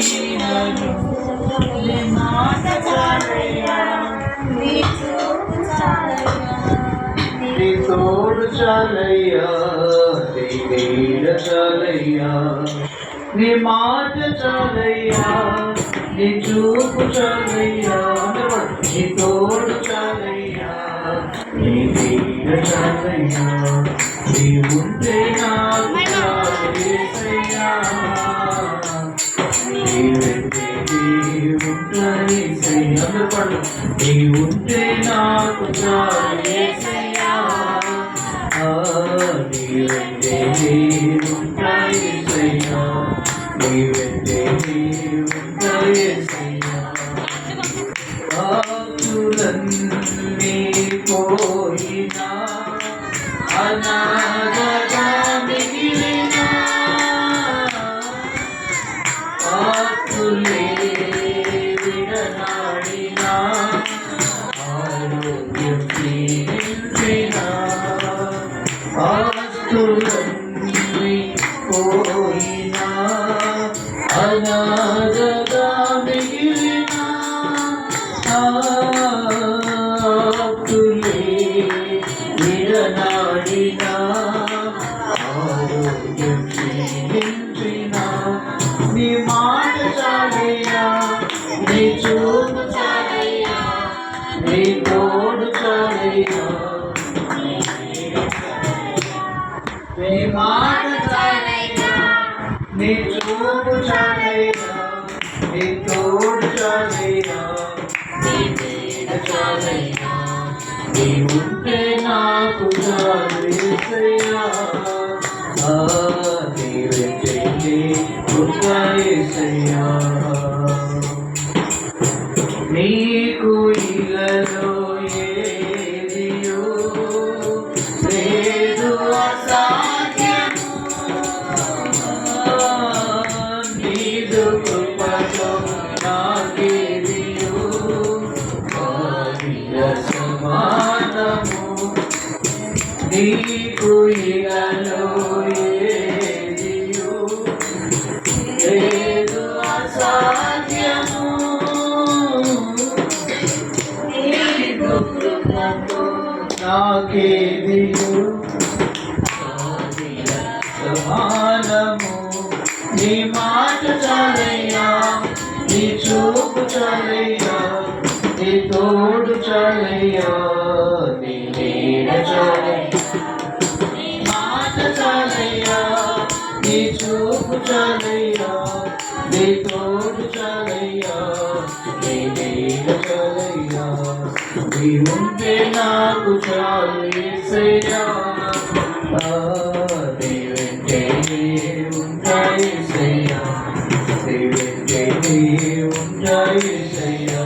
దీనను నీ మాట చాలయ్యా నీ చూపు చాలయ్యా నీ తోడు చాలయ్యా నీ నీడ చాలయ్యా నీ మాట చాలయ్యా నీ చూపు చాలయ్యా నీ తోడు చాలయ్యా నీ నీడ చాలయ్యా నీ ఉంటే నాకు చాలయ్యా నీ వెంటే నీ ఉంటాయి అందరూ పడు నీ ఉంటే నాకు చాలయ్యా నీ వెంటే నీ ఉంటాయి నీ వెంటే నీ ఉంటాయి ఆకులన్నీ పోయినా అనాథగా మిగిలినా ఆకులే విడనాడినా ఆరోగ్యం క్షీణించినా ఆస్తులన్నీ పోయినా అనాథగా మిగిలినా ఆకులే విడనాడినా ఆరోగ్యం క్షీణించినా నీ మాట చాలయ్యా నీ చూపు చాలయ్యా నీ తోడు చాలయ్యా నీ మాట చాలయ్యా నీ చూపు చాలయ్యా నీ తోడు చాలయ్యా నీ నీడ చాలయ్యా నీ ఉంటే నాకు చాలయ్యా నీ వెంటే నీ ఉంటాయేసయ్యా నీకు ఇలలో ఏదియో లేదు అసాధ్యము నీదు కృపలో నాకేదియో సమానము నీకు ఇలలో ఏదియో లేదు అసాధ్యము నీదు కృపలో నాకేదియో సమానము నీ మాట చాలయ్యా నీ చూపు చాలయ్యా నీ తోడు చాలయ్యా నీ నీడ చాలయ్యా నీ మాట చాలయ్యా నీ చూపు చాలయ్యా నీ తోడు చాలయ్యా నీ నీడ చాలయ్యా నీ ఉంటే నాకు చాలయ్యా నీ వెంటే నీ ఉంటాయేసయ్యా నీ వెంటే నీ ఉంటాయేసయ్యా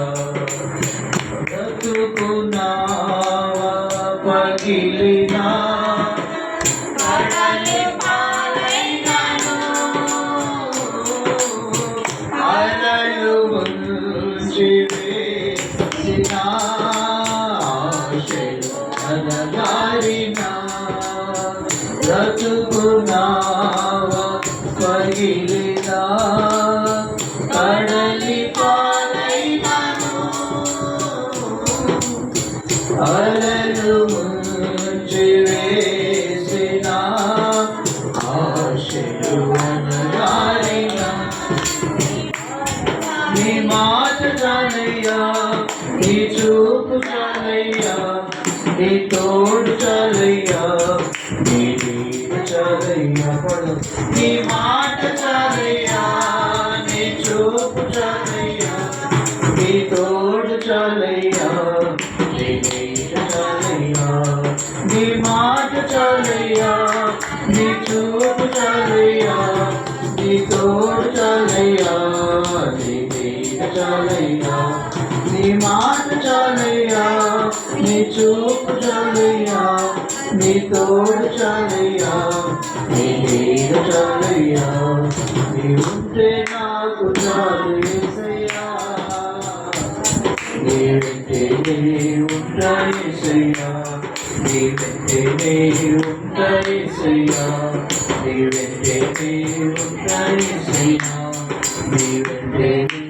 బ్రతుకున్నావా పగిలినా కడలి పాలైనాను అలలు ముంచి వేసిన ఆశలు అనగారినా బ్రతుకున్నావా పగిలినా కడలి పాలైనాను అలలు ముంచి వేసిన ఆశలు అనగారినా నీ మాట చాలయ్యా నీ చూపు చాలయ్యా నీ తోడు చాలయ్యా నీ నీడ చాలయ్యా నీ మాట చాలయ్యా నీ చూపు చాలయ్యా నీ తోడు చాలయ్యా నీ నీడ చాలయ్యా నీ మాట చాలయ్యా నీ చూపు చాలయ్యా నీ తోడు చాలయ్యా నీ నీడ చాలయ్యా నీ మాట చాలయ్యా నీ చూపు చాలయ్యా నీ తోడు చాలయ్యా నీ నీడ చాలయ్యా నీ ఉంటే నాకు చాలయ్యా నీ వెంటే నీ ఉంటాయేసయ్యా నీ వెంటే నీ ఉంటాయేసయ్యా నీ వెంటే నీ ఉంటాయేసయ్యా నీ వెంటనే